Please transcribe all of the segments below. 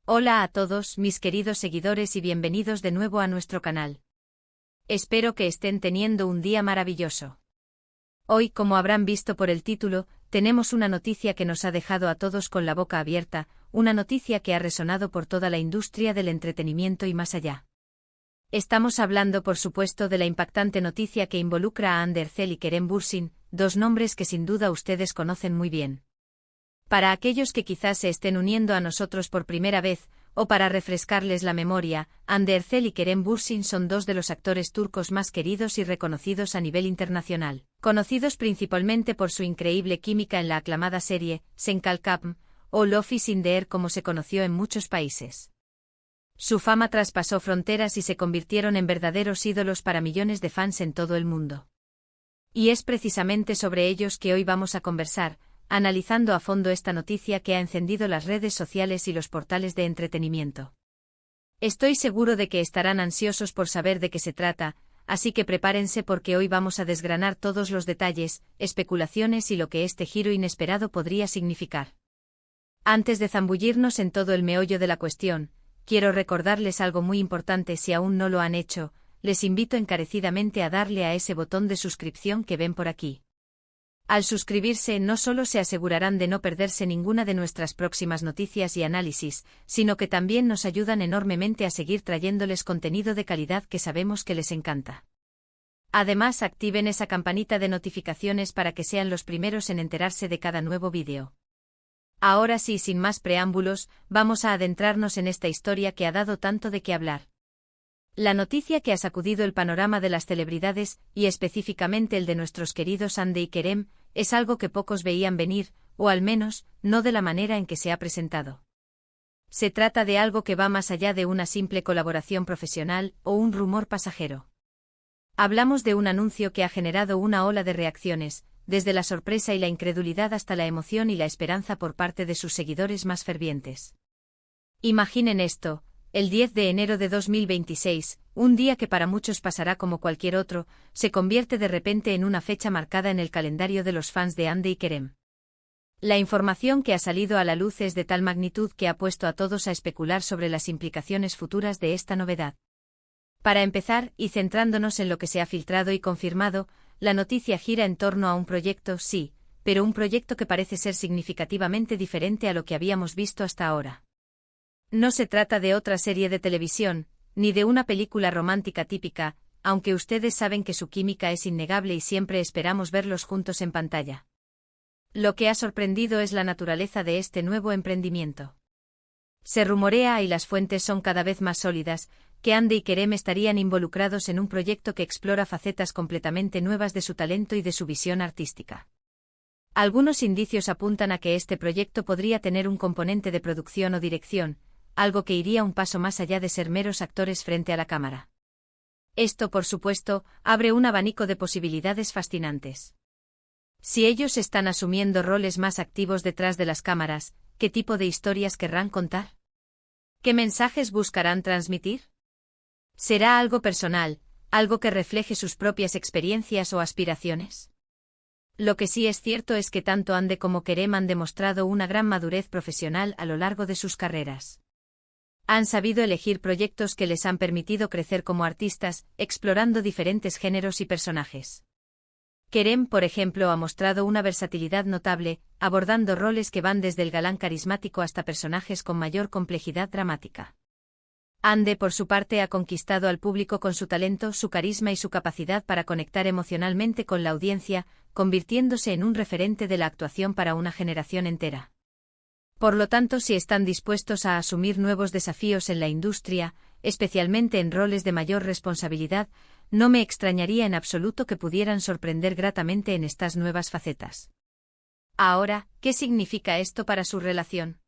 Hola a todos, mis queridos seguidores y bienvenidos de nuevo a nuestro canal. Espero que estén teniendo un día maravilloso. Hoy, como habrán visto por el título, tenemos una noticia que nos ha dejado a todos con la boca abierta, una noticia que ha resonado por toda la industria del entretenimiento y más allá. Estamos hablando, por supuesto, de la impactante noticia que involucra a Ander Zel y Kerem Bürsin, dos nombres que sin duda ustedes conocen muy bien. Para aquellos que quizás se estén uniendo a nosotros por primera vez, o para refrescarles la memoria, Ander Zel y Kerem Bürsin son dos de los actores turcos más queridos y reconocidos a nivel internacional, conocidos principalmente por su increíble química en la aclamada serie Senkalkapm, o Love is in the Air como se conoció en muchos países. Su fama traspasó fronteras y se convirtieron en verdaderos ídolos para millones de fans en todo el mundo. Y es precisamente sobre ellos que hoy vamos a conversar, analizando a fondo esta noticia que ha encendido las redes sociales y los portales de entretenimiento. Estoy seguro de que estarán ansiosos por saber de qué se trata, así que prepárense porque hoy vamos a desgranar todos los detalles, especulaciones y lo que este giro inesperado podría significar. Antes de zambullirnos en todo el meollo de la cuestión, quiero recordarles algo muy importante. Si aún no lo han hecho, les invito encarecidamente a darle a ese botón de suscripción que ven por aquí. Al suscribirse no solo se asegurarán de no perderse ninguna de nuestras próximas noticias y análisis, sino que también nos ayudan enormemente a seguir trayéndoles contenido de calidad que sabemos que les encanta. Además, activen esa campanita de notificaciones para que sean los primeros en enterarse de cada nuevo vídeo. Ahora sí, sin más preámbulos, vamos a adentrarnos en esta historia que ha dado tanto de qué hablar. La noticia que ha sacudido el panorama de las celebridades, y específicamente el de nuestros queridos Hande y Kerem, es algo que pocos veían venir, o al menos, no de la manera en que se ha presentado. Se trata de algo que va más allá de una simple colaboración profesional o un rumor pasajero. Hablamos de un anuncio que ha generado una ola de reacciones, desde la sorpresa y la incredulidad hasta la emoción y la esperanza por parte de sus seguidores más fervientes. Imaginen esto. El 10 de enero de 2026, un día que para muchos pasará como cualquier otro, se convierte de repente en una fecha marcada en el calendario de los fans de Hande y Kerem. La información que ha salido a la luz es de tal magnitud que ha puesto a todos a especular sobre las implicaciones futuras de esta novedad. Para empezar, y centrándonos en lo que se ha filtrado y confirmado, la noticia gira en torno a un proyecto, sí, pero un proyecto que parece ser significativamente diferente a lo que habíamos visto hasta ahora. No se trata de otra serie de televisión, ni de una película romántica típica, aunque ustedes saben que su química es innegable y siempre esperamos verlos juntos en pantalla. Lo que ha sorprendido es la naturaleza de este nuevo emprendimiento. Se rumorea, y las fuentes son cada vez más sólidas, que Hande y Kerem estarían involucrados en un proyecto que explora facetas completamente nuevas de su talento y de su visión artística. Algunos indicios apuntan a que este proyecto podría tener un componente de producción o dirección, algo que iría un paso más allá de ser meros actores frente a la cámara. Esto, por supuesto, abre un abanico de posibilidades fascinantes. Si ellos están asumiendo roles más activos detrás de las cámaras, ¿qué tipo de historias querrán contar? ¿Qué mensajes buscarán transmitir? ¿Será algo personal, algo que refleje sus propias experiencias o aspiraciones? Lo que sí es cierto es que tanto Hande como Kerem han demostrado una gran madurez profesional a lo largo de sus carreras. Han sabido elegir proyectos que les han permitido crecer como artistas, explorando diferentes géneros y personajes. Kerem, por ejemplo, ha mostrado una versatilidad notable, abordando roles que van desde el galán carismático hasta personajes con mayor complejidad dramática. Hande, por su parte, ha conquistado al público con su talento, su carisma y su capacidad para conectar emocionalmente con la audiencia, convirtiéndose en un referente de la actuación para una generación entera. Por lo tanto, si están dispuestos a asumir nuevos desafíos en la industria, especialmente en roles de mayor responsabilidad, no me extrañaría en absoluto que pudieran sorprender gratamente en estas nuevas facetas. Ahora, ¿qué significa esto para su relación?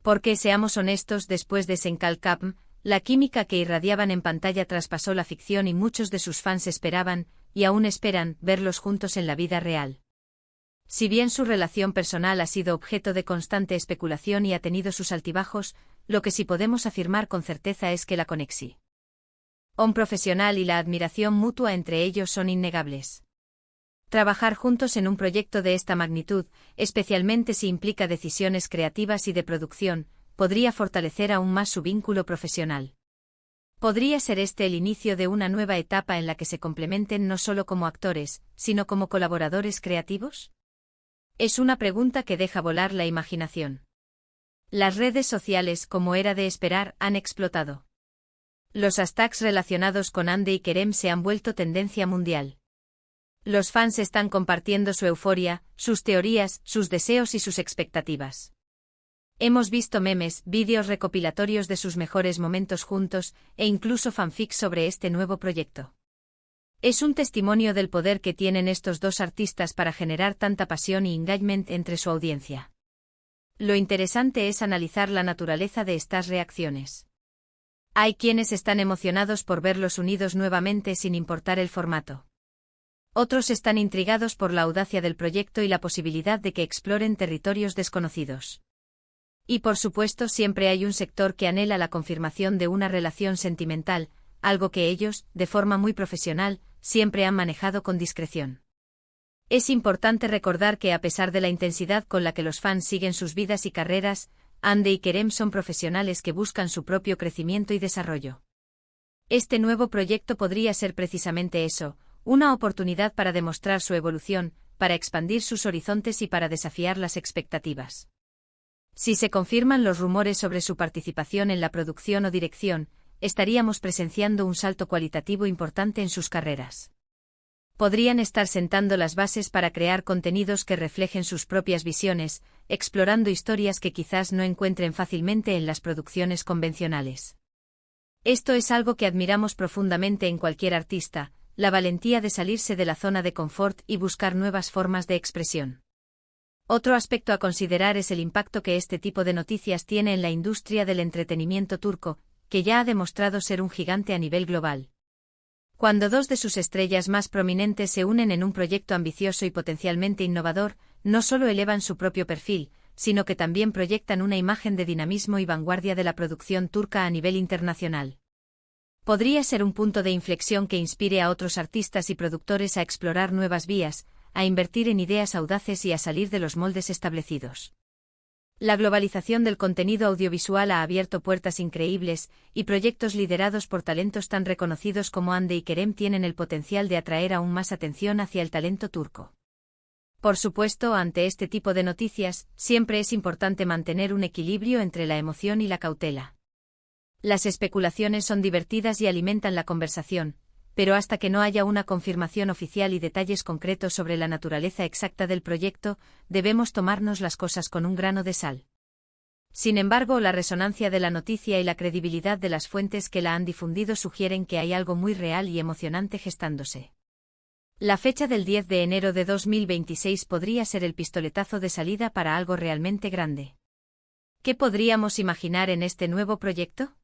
Porque, seamos honestos, después de Senkalkapm, la química que irradiaban en pantalla traspasó la ficción y muchos de sus fans esperaban, y aún esperan, verlos juntos en la vida real. Si bien su relación personal ha sido objeto de constante especulación y ha tenido sus altibajos, lo que sí podemos afirmar con certeza es que la conexión profesional y la admiración mutua entre ellos son innegables. Trabajar juntos en un proyecto de esta magnitud, especialmente si implica decisiones creativas y de producción, podría fortalecer aún más su vínculo profesional. ¿Podría ser este el inicio de una nueva etapa en la que se complementen no solo como actores, sino como colaboradores creativos? Es una pregunta que deja volar la imaginación. Las redes sociales, como era de esperar, han explotado. Los hashtags relacionados con Hande y Kerem se han vuelto tendencia mundial. Los fans están compartiendo su euforia, sus teorías, sus deseos y sus expectativas. Hemos visto memes, vídeos recopilatorios de sus mejores momentos juntos, e incluso fanfics sobre este nuevo proyecto. Es un testimonio del poder que tienen estos dos artistas para generar tanta pasión y engagement entre su audiencia. Lo interesante es analizar la naturaleza de estas reacciones. Hay quienes están emocionados por verlos unidos nuevamente sin importar el formato. Otros están intrigados por la audacia del proyecto y la posibilidad de que exploren territorios desconocidos. Y por supuesto siempre hay un sector que anhela la confirmación de una relación sentimental, algo que ellos, de forma muy profesional, siempre han manejado con discreción. Es importante recordar que a pesar de la intensidad con la que los fans siguen sus vidas y carreras, Hande y Kerem son profesionales que buscan su propio crecimiento y desarrollo. Este nuevo proyecto podría ser precisamente eso, una oportunidad para demostrar su evolución, para expandir sus horizontes y para desafiar las expectativas. Si se confirman los rumores sobre su participación en la producción o dirección, estaríamos presenciando un salto cualitativo importante en sus carreras. Podrían estar sentando las bases para crear contenidos que reflejen sus propias visiones, explorando historias que quizás no encuentren fácilmente en las producciones convencionales. Esto es algo que admiramos profundamente en cualquier artista, la valentía de salirse de la zona de confort y buscar nuevas formas de expresión. Otro aspecto a considerar es el impacto que este tipo de noticias tiene en la industria del entretenimiento turco, que ya ha demostrado ser un gigante a nivel global. Cuando dos de sus estrellas más prominentes se unen en un proyecto ambicioso y potencialmente innovador, no solo elevan su propio perfil, sino que también proyectan una imagen de dinamismo y vanguardia de la producción turca a nivel internacional. Podría ser un punto de inflexión que inspire a otros artistas y productores a explorar nuevas vías, a invertir en ideas audaces y a salir de los moldes establecidos. La globalización del contenido audiovisual ha abierto puertas increíbles, y proyectos liderados por talentos tan reconocidos como Hande y Kerem tienen el potencial de atraer aún más atención hacia el talento turco. Por supuesto, ante este tipo de noticias, siempre es importante mantener un equilibrio entre la emoción y la cautela. Las especulaciones son divertidas y alimentan la conversación, pero hasta que no haya una confirmación oficial y detalles concretos sobre la naturaleza exacta del proyecto, debemos tomarnos las cosas con un grano de sal. Sin embargo, la resonancia de la noticia y la credibilidad de las fuentes que la han difundido sugieren que hay algo muy real y emocionante gestándose. La fecha del 10 de enero de 2026 podría ser el pistoletazo de salida para algo realmente grande. ¿Qué podríamos imaginar en este nuevo proyecto?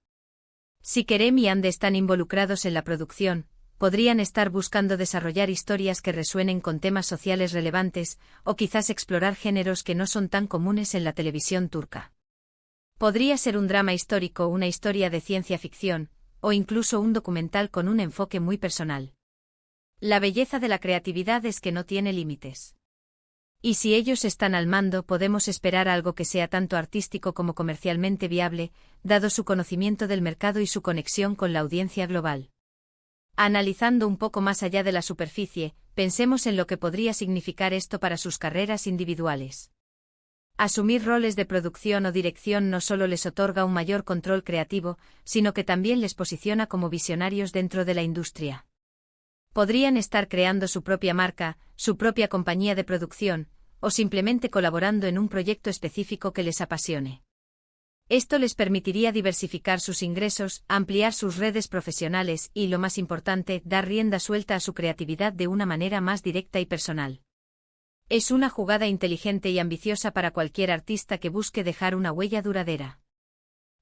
Si Kerem y Hande están involucrados en la producción, podrían estar buscando desarrollar historias que resuenen con temas sociales relevantes, o quizás explorar géneros que no son tan comunes en la televisión turca. Podría ser un drama histórico, una historia de ciencia ficción, o incluso un documental con un enfoque muy personal. La belleza de la creatividad es que no tiene límites. Y si ellos están al mando, podemos esperar algo que sea tanto artístico como comercialmente viable, dado su conocimiento del mercado y su conexión con la audiencia global. Analizando un poco más allá de la superficie, pensemos en lo que podría significar esto para sus carreras individuales. Asumir roles de producción o dirección no solo les otorga un mayor control creativo, sino que también les posiciona como visionarios dentro de la industria. Podrían estar creando su propia marca, su propia compañía de producción, o simplemente colaborando en un proyecto específico que les apasione. Esto les permitiría diversificar sus ingresos, ampliar sus redes profesionales y, lo más importante, dar rienda suelta a su creatividad de una manera más directa y personal. Es una jugada inteligente y ambiciosa para cualquier artista que busque dejar una huella duradera.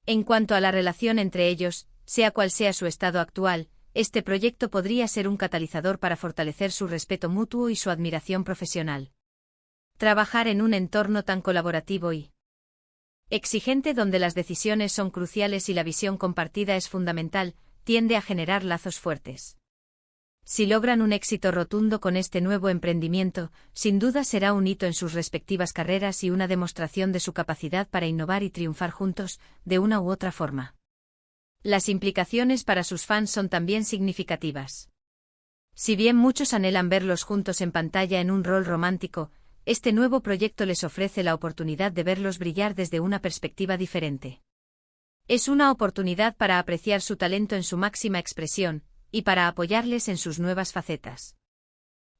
En cuanto a la relación entre ellos, sea cual sea su estado actual, este proyecto podría ser un catalizador para fortalecer su respeto mutuo y su admiración profesional. Trabajar en un entorno tan colaborativo y exigente, donde las decisiones son cruciales y la visión compartida es fundamental, tiende a generar lazos fuertes. Si logran un éxito rotundo con este nuevo emprendimiento, sin duda será un hito en sus respectivas carreras y una demostración de su capacidad para innovar y triunfar juntos, de una u otra forma. Las implicaciones para sus fans son también significativas. Si bien muchos anhelan verlos juntos en pantalla en un rol romántico, este nuevo proyecto les ofrece la oportunidad de verlos brillar desde una perspectiva diferente. Es una oportunidad para apreciar su talento en su máxima expresión, y para apoyarles en sus nuevas facetas.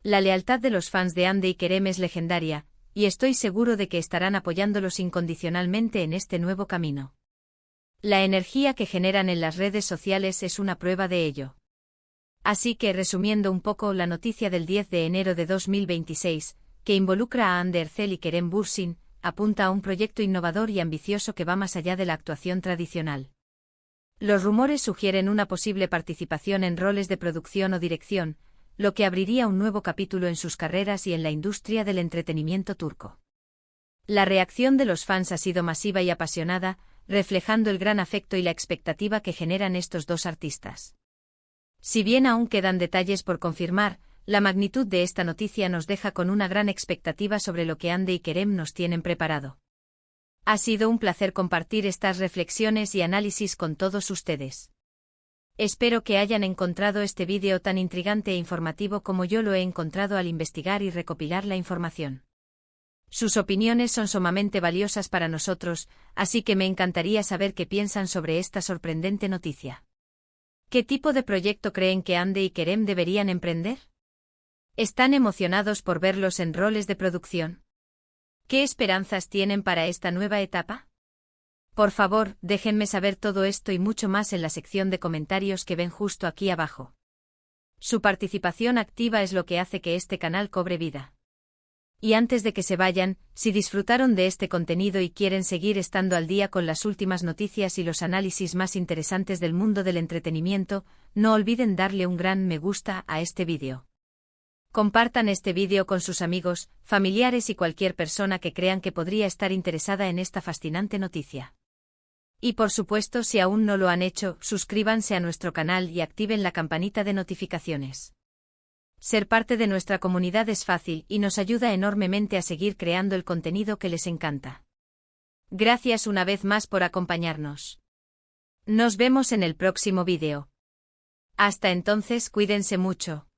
La lealtad de los fans de Hande y Kerem es legendaria, y estoy seguro de que estarán apoyándolos incondicionalmente en este nuevo camino. La energía que generan en las redes sociales es una prueba de ello. Así que, resumiendo un poco, la noticia del 10 de enero de 2026, que involucra a Hande Erçel y Kerem Bürsin, apunta a un proyecto innovador y ambicioso que va más allá de la actuación tradicional. Los rumores sugieren una posible participación en roles de producción o dirección, lo que abriría un nuevo capítulo en sus carreras y en la industria del entretenimiento turco. La reacción de los fans ha sido masiva y apasionada, reflejando el gran afecto y la expectativa que generan estos dos artistas. Si bien aún quedan detalles por confirmar, la magnitud de esta noticia nos deja con una gran expectativa sobre lo que Hande y Kerem nos tienen preparado. Ha sido un placer compartir estas reflexiones y análisis con todos ustedes. Espero que hayan encontrado este vídeo tan intrigante e informativo como yo lo he encontrado al investigar y recopilar la información. Sus opiniones son sumamente valiosas para nosotros, así que me encantaría saber qué piensan sobre esta sorprendente noticia. ¿Qué tipo de proyecto creen que Hande y Kerem deberían emprender? ¿Están emocionados por verlos en roles de producción? ¿Qué esperanzas tienen para esta nueva etapa? Por favor, déjenme saber todo esto y mucho más en la sección de comentarios que ven justo aquí abajo. Su participación activa es lo que hace que este canal cobre vida. Y antes de que se vayan, si disfrutaron de este contenido y quieren seguir estando al día con las últimas noticias y los análisis más interesantes del mundo del entretenimiento, no olviden darle un gran me gusta a este vídeo. Compartan este vídeo con sus amigos, familiares y cualquier persona que crean que podría estar interesada en esta fascinante noticia. Y por supuesto, si aún no lo han hecho, suscríbanse a nuestro canal y activen la campanita de notificaciones. Ser parte de nuestra comunidad es fácil y nos ayuda enormemente a seguir creando el contenido que les encanta. Gracias una vez más por acompañarnos. Nos vemos en el próximo vídeo. Hasta entonces, cuídense mucho.